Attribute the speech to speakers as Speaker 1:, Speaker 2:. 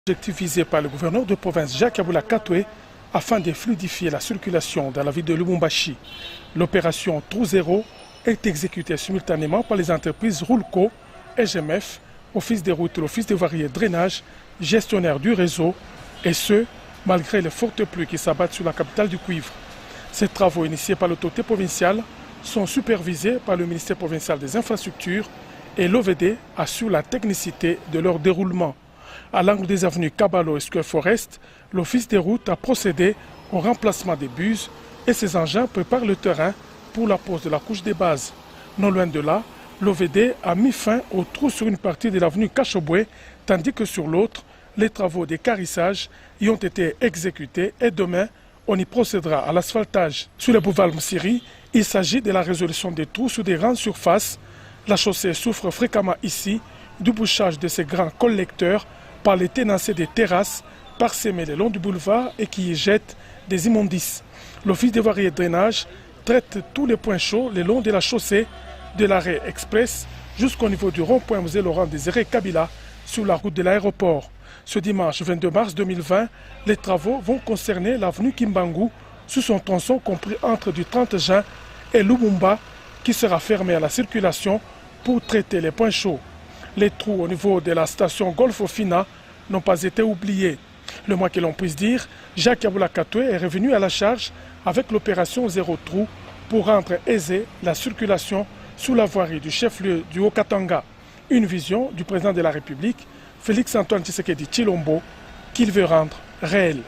Speaker 1: L'objectif visé par le gouverneur de province Jacques Yabula Katwe afin de fluidifier la circulation dans la ville de Lubumbashi. L'opération Trou Zéro est exécutée simultanément par les entreprises Roulco, SGMF, Office des routes, l'Office des voiries et drainage, gestionnaire du réseau, et ce, malgré les fortes pluies qui s'abattent sur la capitale du cuivre. Ces travaux initiés par l'autorité provinciale sont supervisés par le ministère provincial des infrastructures et l'OVD assure la technicité de leur déroulement. À l'angle des avenues Kabalo et Square Forest, l'Office des routes a procédé au remplacement des buses et ces engins préparent le terrain pour la pose de la couche des bases. Non loin de là, l'OVD a mis fin aux trous sur une partie de l'avenue Cachoboué, tandis que sur l'autre, les travaux d'équarrissage y ont été exécutés et demain, on y procédera à l'asphaltage. Sur le boulevard Msiri, il s'agit de la résolution des trous sur des grandes surfaces. La chaussée souffre fréquemment ici du bouchage de ces grands collecteurs par les tenanciers des terrasses parsemées le long du boulevard et qui y jettent des immondices. L'Office des voiries et drainage traite tous les points chauds le long de la chaussée de l'arrêt express jusqu'au niveau du rond-point Musée Laurent Désiré Kabila sur la route de l'aéroport. Ce dimanche 22 mars 2020, les travaux vont concerner l'avenue Kimbangu sous son tronçon compris entre du 30 juin et Lumumba qui sera fermé à la circulation pour traiter les points chauds. Les trous au niveau de la station Golfo-Fina n'ont pas été oubliés. Le moins que l'on puisse dire, Jacques Yabula Katwe est revenu à la charge avec l'opération Zéro Trou pour rendre aisée la circulation sous la voirie du chef-lieu du Haut-Katanga. Une vision du président de la République, Félix Antoine Tshisekedi Tshilombo, qu'il veut rendre réelle.